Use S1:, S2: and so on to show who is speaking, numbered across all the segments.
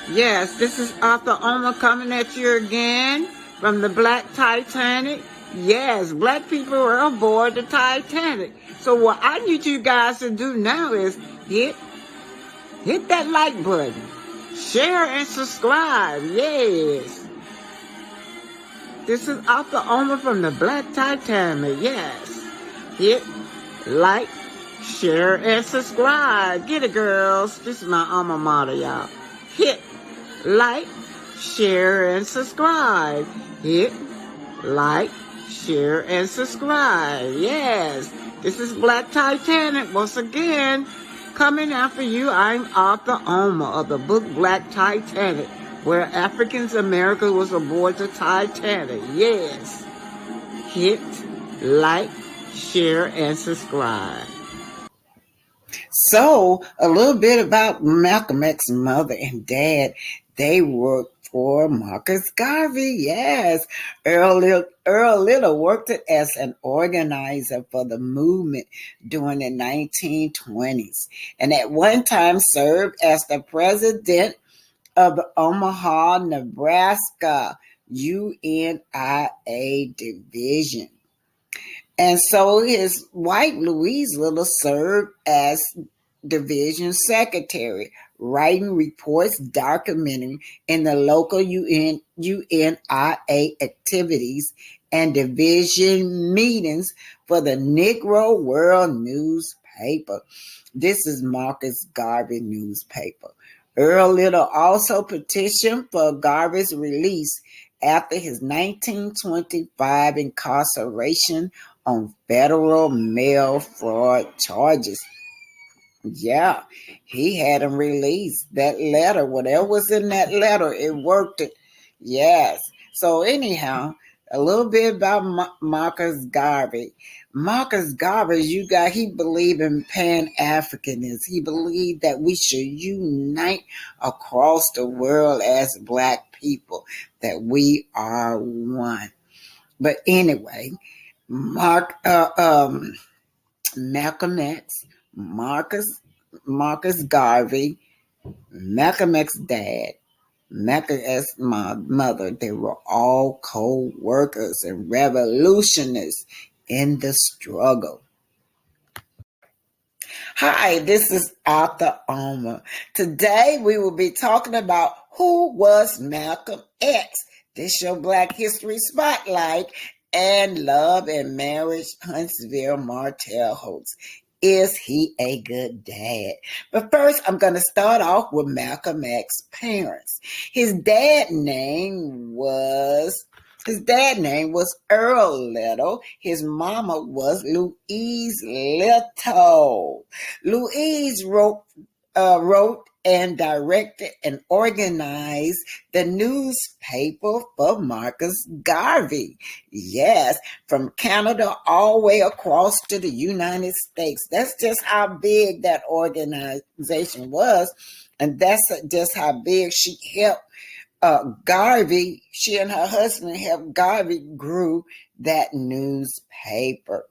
S1: Yes, this is Arthur Omer coming at you again from the Black Titanic. Yes, black people were aboard the Titanic. So what I need you guys to do now is hit that like button, share and subscribe. Yes. This is Arthur Omer from the Black Titanic. Yes. Hit like, share, and subscribe. Get it, girls. This is my alma mater, y'all. Hit like, share, and subscribe. Hit like, share, and subscribe. Yes, this is Black Titanic once again. Coming after you, I'm Arthur Omer of the book Black Titanic, where Africans America was aboard the Titanic. Yes. Hit like, share, and subscribe. So, a little bit about Malcolm X's mother and dad. They worked for Marcus Garvey, yes. Earl Little worked as an organizer for the movement during the 1920s, and at one time served as the president of the Omaha, Nebraska UNIA division. And so his wife, Louise Little, served as division secretary, writing reports, documenting in the local UNIA activities and division meetings for the Negro World newspaper. This is Marcus Garvey newspaper. Earl Little also petitioned for Garvey's release after his 1925 incarceration on federal mail fraud charges. Yeah, he had him released. That letter, whatever was in that letter, it worked it. Yes. So anyhow, a little bit about Marcus Garvey. Marcus Garvey, he believed in Pan-Africanism. He believed that we should unite across the world as black people, that we are one. But anyway, Malcolm X, Marcus Garvey, Malcolm X's dad, Malcolm X's mother, they were all co-workers and revolutionists in the struggle. Hi, this is Arthur Omer. Today we will be talking about who was Malcolm X. This your Black History Spotlight and Love and Marriage Huntsville Martel host. Is he a good dad? But first, I'm going to start off with Malcolm X's parents. His dad name was Earl Little. His mama was Louise Little. Louise wrote and directed and organized the newspaper for Marcus Garvey. Yes, from Canada all the way across to the United States. That's just how big that organization was. And that's just how big she helped Garvey. She and her husband helped Garvey grew that newspaper.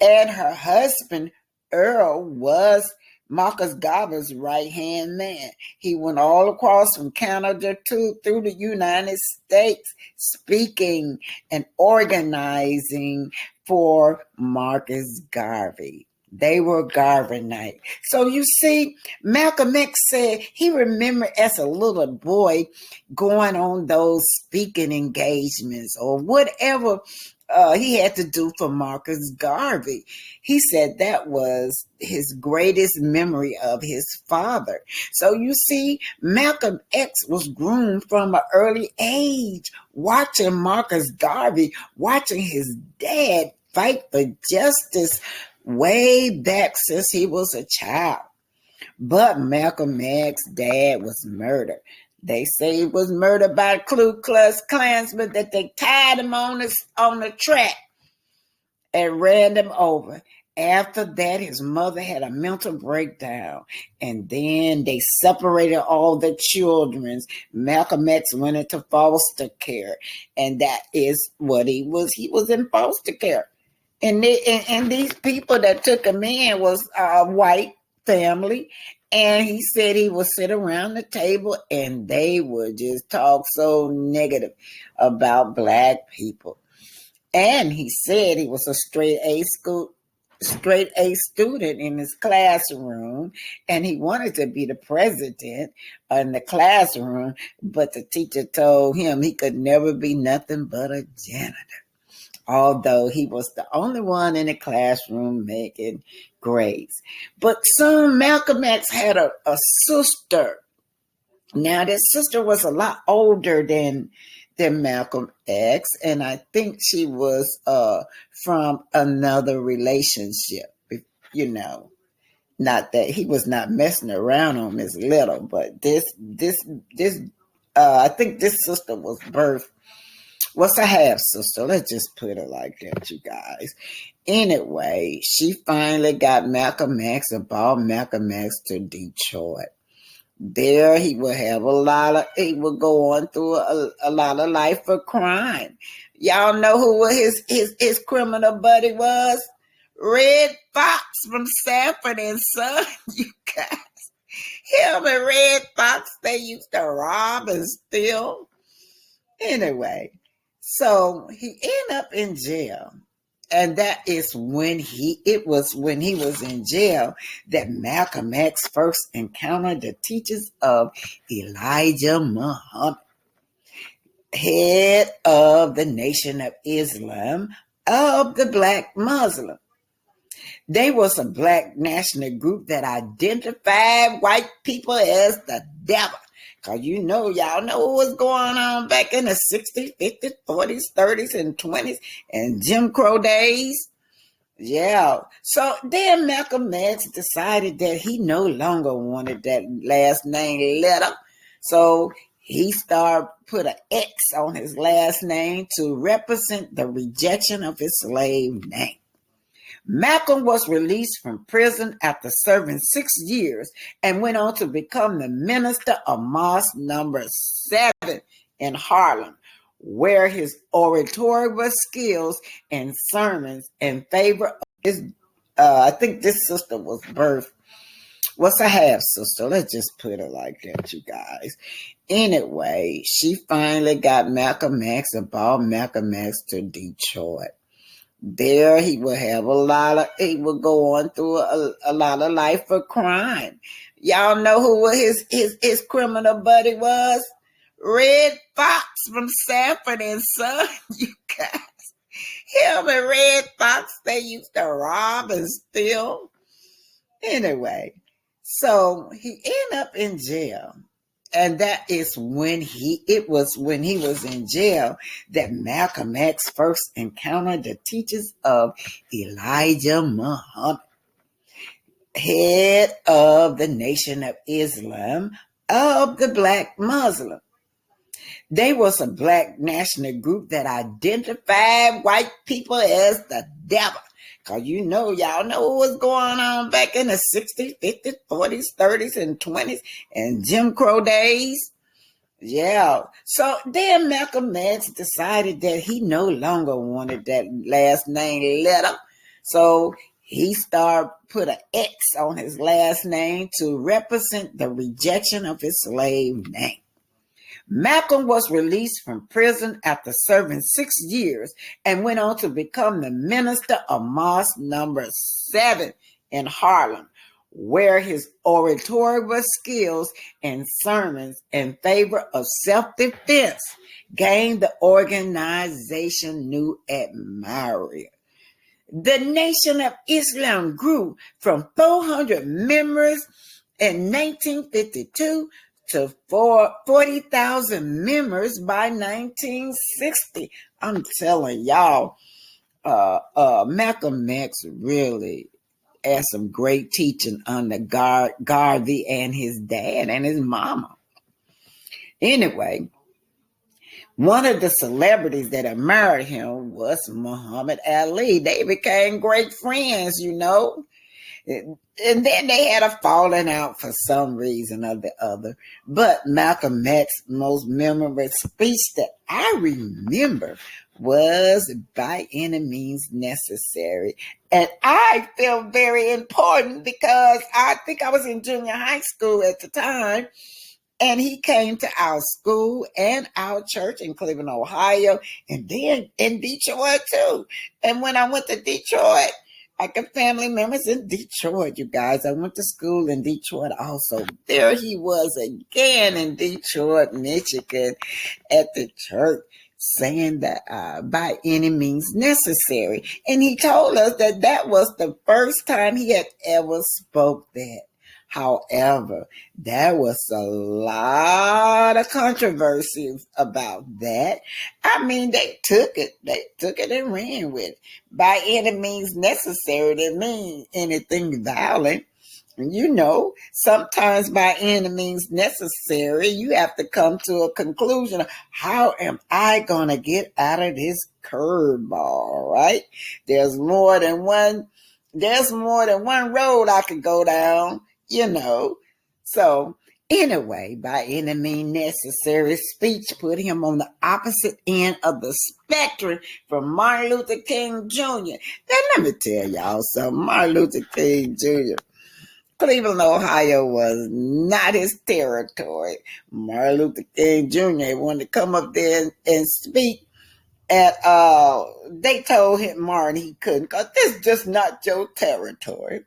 S1: And her husband, Earl, was Marcus Garvey's right-hand man. He went all across from Canada through the United States, speaking and organizing for Marcus Garvey. They were Garveyite. So you see, Malcolm X said he remembered as a little boy going on those speaking engagements or whatever he had to do for Marcus Garvey. He said that was his greatest memory of his father. So you see, Malcolm X was groomed from an early age, watching Marcus Garvey, watching his dad fight for justice way back since he was a child. But Malcolm X's dad was murdered. They say he was murdered by Ku Klux Klansmen, that they tied him on the track and ran him over. After that, his mother had a mental breakdown, and then they separated all the children. Malcolm X went into foster care, and that is what he was. He was in foster care. And these people that took him in was white family, and he said he would sit around the table and they would just talk so negative about black people. And he said he was a straight A student in his classroom, and he wanted to be the president in the classroom, but the teacher told him he could never be nothing but a janitor, although he was the only one in the classroom making grades. But soon Malcolm X had a sister. Now, that sister was a lot older than Malcolm X, and I think she was from another relationship. You know, not that he was not messing around on Miss Little, but I think this sister was a half sister. Let's just put it like that, you guys. Anyway, she finally got Malcolm X and brought Malcolm X to Detroit. There he would he would go on through a lot of life of crime. Y'all know who his criminal buddy was? Red Fox from Sanford and Son. You guys, him and Red Fox, they used to rob and steal. Anyway, so he ended up in jail. And that is when he was in jail that Malcolm X first encountered the teachings of Elijah Muhammad, head of the Nation of Islam, of the Black Muslim. They was a black national group that identified white people as the devil. Because y'all know what was going on back in the 60s, 50s, 40s, 30s, and 20s, and Jim Crow days. Yeah. So then Malcolm X decided that he no longer wanted that last name letter. So he put an X on his last name to represent the rejection of his slave name. Malcolm was released from prison after serving 6 years and went on to become the minister of Mosque number 7 in Harlem, where his oratorical skills and sermons in favor of his, I think this sister was a half sister. Let's just put it like that, you guys. Anyway, she finally got Malcolm X and brought Malcolm X to Detroit. There he would go on through a lot of life of crime. Y'all know who his criminal buddy was? Red Fox from Sanford and Son. You guys, him and Red Fox, they used to rob and steal. Anyway, so he ended up in jail. And that is when he was in jail that Malcolm X first encountered the teachings of Elijah Muhammad, head of the Nation of Islam, of the Black Muslim. They was a black national group that identified white people as the devil. Because y'all know what was going on back in the 60s, 50s, 40s, 30s, and 20s, and Jim Crow days. Yeah. So then Malcolm X decided that he no longer wanted that last name letter. So he put an X on his last name to represent the rejection of his slave name. Malcolm was released from prison after serving 6 years and went on to become the minister of Mosque number 7 in Harlem, where his oratorical skills and sermons in favor of self-defense gained the organization new admirers. The Nation of Islam grew from 400 members in 1952 to 40,000 members by 1960. I'm telling y'all, Malcolm X really had some great teaching under Garvey and his dad and his mama. Anyway, one of the celebrities that admired him was Muhammad Ali. They became great friends, And then they had a falling out for some reason or the other. But Malcolm X's most memorable speech that I remember was by any means necessary. And I feel very important because I think I was in junior high school at the time. And he came to our school and our church in Cleveland, Ohio, and then in Detroit too. And when I went to Detroit, I got family members in Detroit, you guys. I went to school in Detroit also. There he was again in Detroit, Michigan, at the church saying that by any means necessary. And he told us that that was the first time he had ever spoke that. However, there was a lot of controversies about that. I mean, they took it and ran with it. By any means necessary, that mean anything violent. You know, sometimes by any means necessary, you have to come to a conclusion of how am I going to get out of this curveball, right? There's more than one road I could go down, you know. So anyway, by any means necessary speech put him on the opposite end of the spectrum from Martin Luther King Jr. Now let me tell y'all something. Martin Luther King Jr. Cleveland, Ohio was not his territory. Martin Luther King Jr. wanted to come up there and speak. And they told him, Martin, he couldn't because this is just not your territory.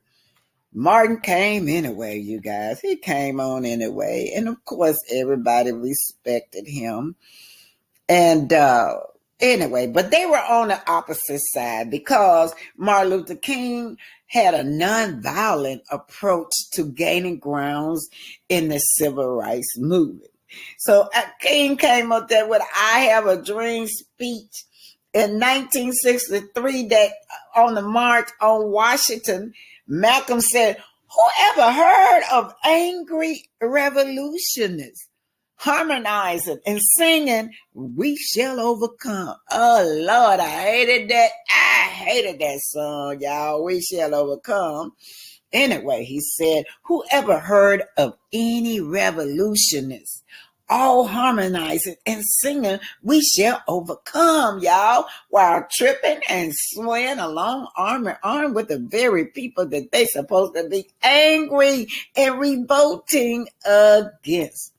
S1: Martin came anyway, you guys. He came on anyway. And of course, everybody respected him. And anyway, but they were on the opposite side because Martin Luther King had a nonviolent approach to gaining grounds in the civil rights movement. So King came up there with I Have a Dream speech in 1963 that on the March on Washington, Malcolm said, whoever heard of angry revolutionists harmonizing and singing, we shall overcome. Oh, Lord, I hated that song, y'all. We shall overcome. Anyway, he said, whoever heard of any revolutionists all harmonizing and singing, we shall overcome, y'all, while tripping and swaying along arm in arm with the very people that they supposed to be angry and revolting against.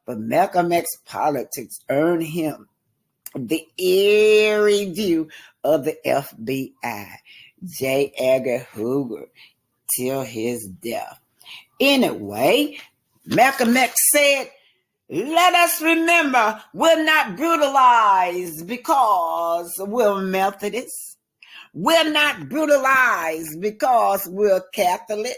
S1: But Malcolm X politics earned him the eerie view of the FBI, J. Edgar Hoover, till his death. Anyway, Malcolm X said, let us remember we're not brutalized because we're Methodists. We're not brutalized because we're Catholic.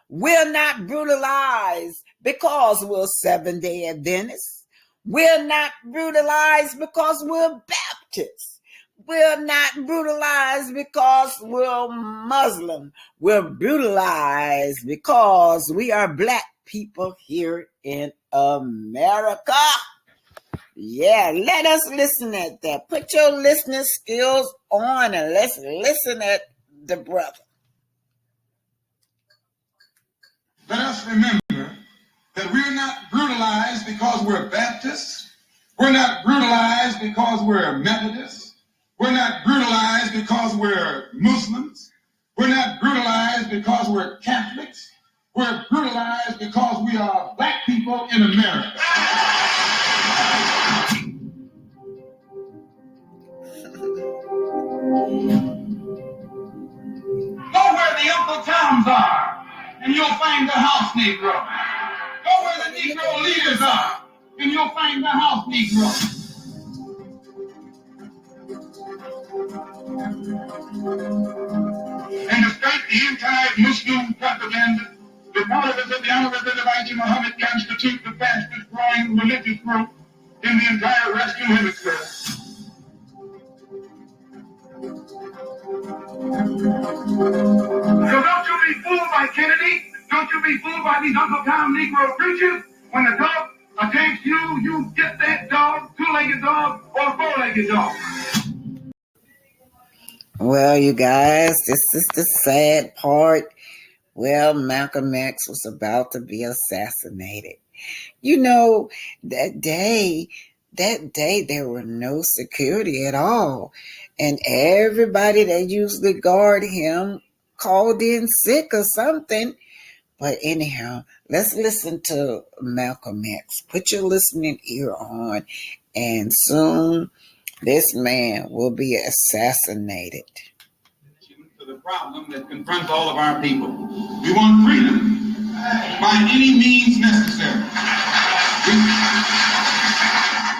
S1: We're not brutalized because we're Seventh-day Adventists. We're not brutalized because we're Baptists. We're not brutalized because we're Muslim. We're brutalized because we are Black people here in America. Yeah, let us listen at that. Put your listening skills on and let's listen at the brother.
S2: Let us remember that we're not brutalized because we're Baptists. We're not brutalized because we're Methodists. We're not brutalized because we're Muslims. We're not brutalized because we're Catholics. We're brutalized because we are Black people in America. Go where the Uncle Toms are, and you'll find the house Negro. Go where the Negro leaders are, and you'll find the house Negro. And despite the anti-Muslim propaganda, the followers of the Honorable Elijah Muhammad constitute the fastest growing religious group in the entire Western Hemisphere. So don't you be fooled by Kennedy. Don't you be fooled by these Uncle Tom Negro preachers. When the dog attacks you, you get that dog, two-legged dog, or four-legged dog.
S1: Well, you guys, this is the sad part Well, Malcolm X was about to be assassinated. You know, that day there were no security at all. And everybody that usually guard him called in sick or something. But anyhow, let's listen to Malcolm X. Put your listening ear on, and soon this man will be assassinated.
S2: To the problem that confronts all of our people. We want freedom by any means necessary.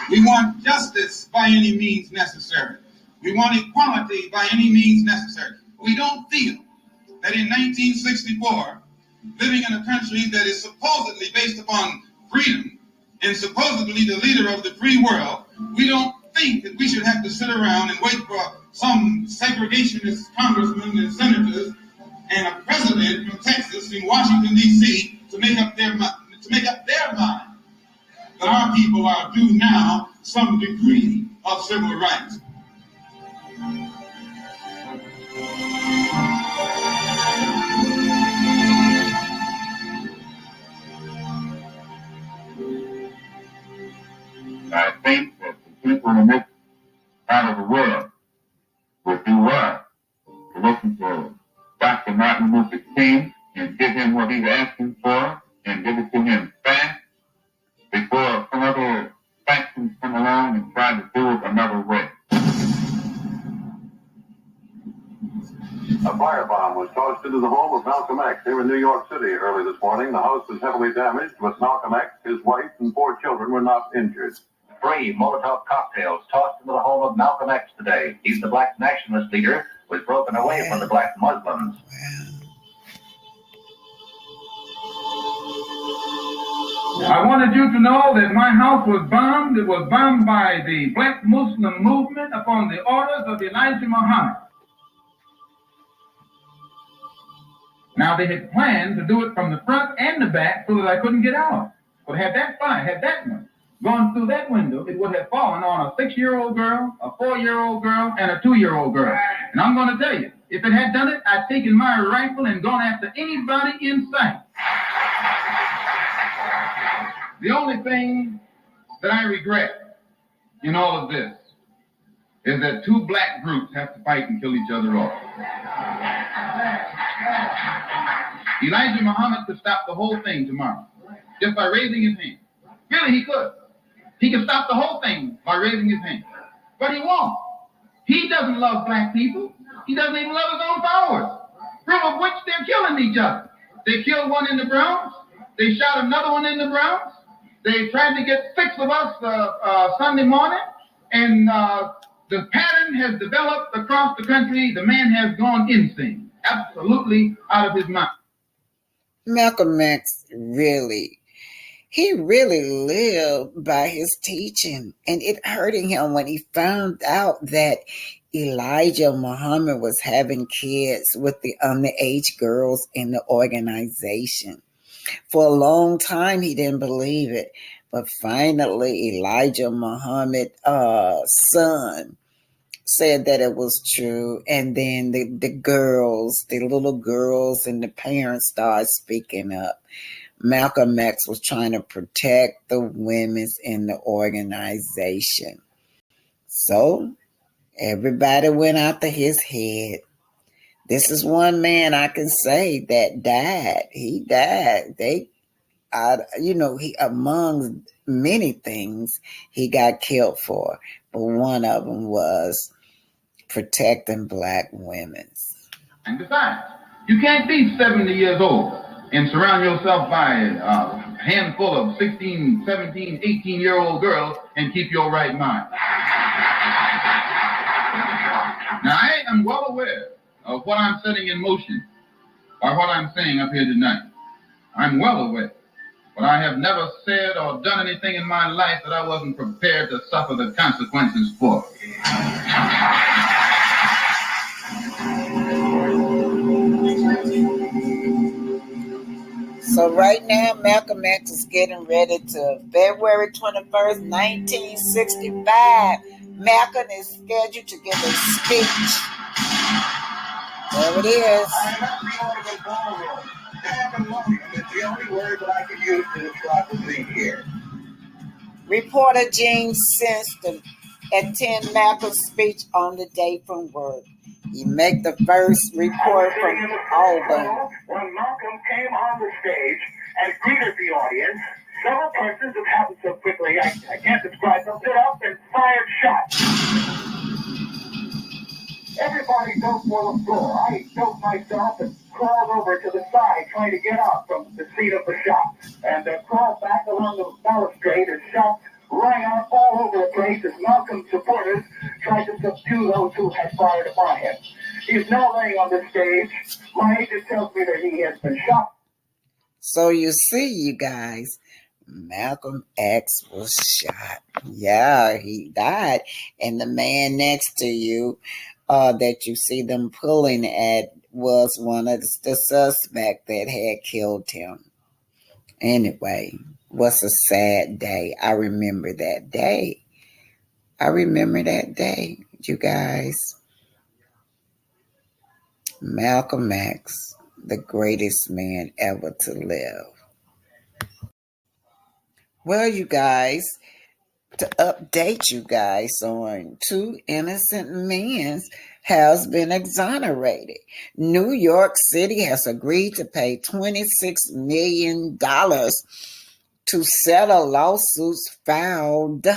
S2: We want justice by any means necessary. We want equality by any means necessary. We don't feel that in 1964, living in a country that is supposedly based upon freedom and supposedly the leader of the free world, we don't think that we should have to sit around and wait for some segregationist congressmen and senators and a president from Texas in Washington, D.C. to make up their mind that our people are due now some degree of civil rights. I think that the people in this part of the world would do well to listen to Dr. Martin Luther King and give him what he's asking for and give it to him fast before some other factions come along and try to do it another way.
S3: A firebomb was tossed into the home of Malcolm X here in New York City early this morning. The house was heavily damaged, but Malcolm X, his wife, and 4 children were not injured.
S4: 3 Molotov cocktails tossed into the home of Malcolm X today. He's the black nationalist leader who has broken away from the black Muslims.
S2: I wanted you to know that my house was bombed. It was bombed by the black Muslim movement upon the orders of Elijah Muhammad. Now, they had planned to do it from the front and the back so that I couldn't get out. But had that one gone through that window, it would have fallen on a 6-year-old girl, a 4-year-old girl, and a 2-year-old girl. And I'm going to tell you, if it had done it, I'd taken my rifle and gone after anybody in sight. The only thing that I regret in all of this is that 2 black groups have to fight and kill each other off. Elijah Muhammad could stop the whole thing tomorrow just by raising his hand. Really, he could. He could stop the whole thing by raising his hand. But he won't. He doesn't love black people. He doesn't even love his own followers. Proof of which they're killing each other. They killed one in the Bronx. They shot another one in the Bronx. They tried to get 6 of us Sunday morning. And the pattern has developed across the country. The man has gone insane. Absolutely out of his mind.
S1: Malcolm X really lived by his teaching, and it hurting him when he found out that Elijah Muhammad was having kids with the underage girls in the organization. For a long time, he didn't believe it, but finally, Elijah Muhammad's son said that it was true, and then the little girls and the parents started speaking up. Malcolm X was trying to protect the women in the organization. So everybody went after his head. This is one man I can say that died. He died. He among many things he got killed for, but one of them was protecting black women.
S2: And besides, you can't be 70 years old and surround yourself by a handful of 16, 17, 18-year-old girls and keep your right mind. Now, I am well aware of what I'm setting in motion by what I'm saying up here tonight. I'm well aware. But I have never said or done anything in my life that I wasn't prepared to suffer the consequences for.
S1: So right now, Malcolm X is getting ready to February 21st, 1965. Malcolm is scheduled to give a speech. There it is.
S4: Pandemonium is the only word that I can use to describe the scene here.
S1: Reporter Gene Simpson attend Malcolm's speech on the day from work. He make the first report from Auburn.
S4: When Malcolm came on the stage and greeted the audience, several persons, it happened so quickly I can't describe them, stood up and fired shots. Everybody dove for the floor. I dove myself and crawled over to the side trying to get out from the seat of the shot. And crawled back along the balustrade and shots rang out all over the place as Malcolm's supporters tried to subdue those who had fired upon him. He's now laying on the stage. My agent tells me that he has been shot.
S1: So you see, you guys, Malcolm X was shot. Yeah, he died. And the man next to you that you see them pulling at was one of the suspects that had killed him. Anyway, what's a sad day. I remember that day. You guys. Malcolm X, the greatest man ever to live. Well, you guys, to update you guys on two innocent men has been exonerated. New York City has agreed to pay $26 million to settle lawsuits filed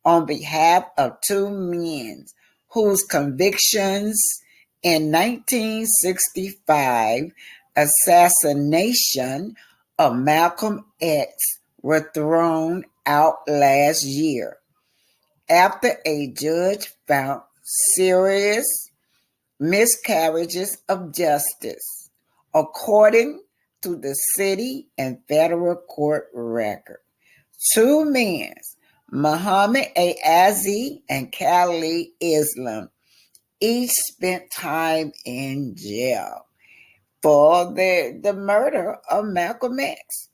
S1: on behalf of two men whose convictions in 1965 assassination of Malcolm X were thrown out last year after a judge found serious miscarriages of justice, according to the city and federal court record. Two men, Muhammad A. Azi and Khalid Islam, each spent time in jail for the murder of Malcolm X.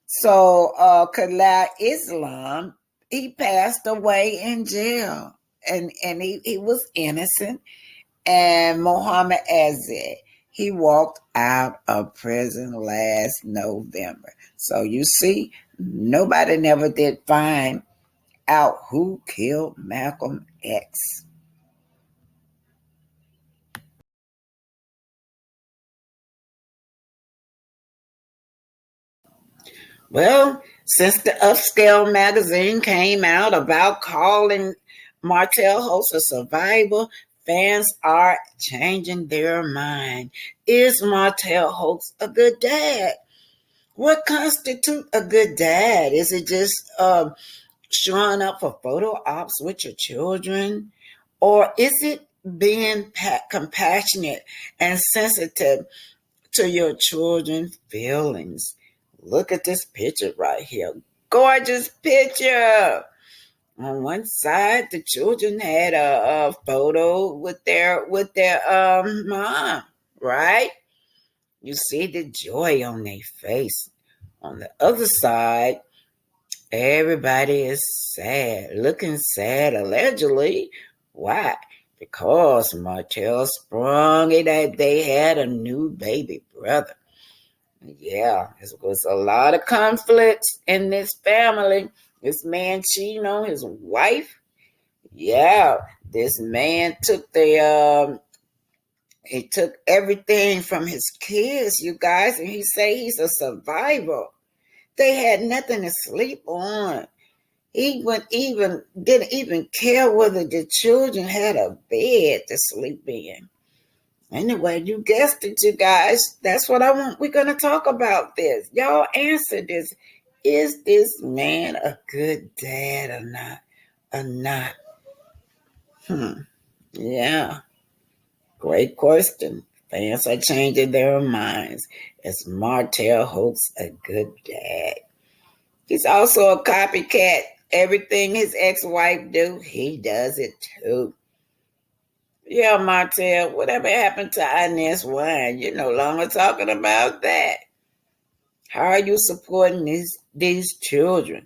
S1: So Khalid Islam, he passed away in jail, and he was innocent. And Muhammad Azi, he walked out of prison last November. So you see, nobody never did find out who killed Malcolm X. Well, since the Upscale magazine came out about calling Martel host a survivor, fans are changing their mind. Is Martel host a good dad? What constitutes a good dad? Is it just showing up for photo ops with your children? Or is it being compassionate and sensitive to your children's feelings? Look at this picture right here. Gorgeous picture. On one side, the children had a photo with their mom, right? You see the joy on their face. On the other side, everybody is sad, looking sad, allegedly. Why? Because Martel sprung it that they had a new baby brother. Yeah, there was a lot of conflicts in this family. This man cheating on his wife. Yeah, this man took he took everything from his kids, you guys, and he say he's a survivor. They had nothing to sleep on. He didn't even care whether the children had a bed to sleep in. Anyway, you guessed it, you guys. That's what I want. We're going to talk about this. Y'all answer this. Is this man a good dad or not? Yeah. Great question. Fans are changing their minds. Is Martel hosts a good dad? He's also a copycat. Everything his ex-wife do, he does it too. Yeah, Martel, whatever happened to Inez Wine? You're no longer talking about that. How are you supporting these children?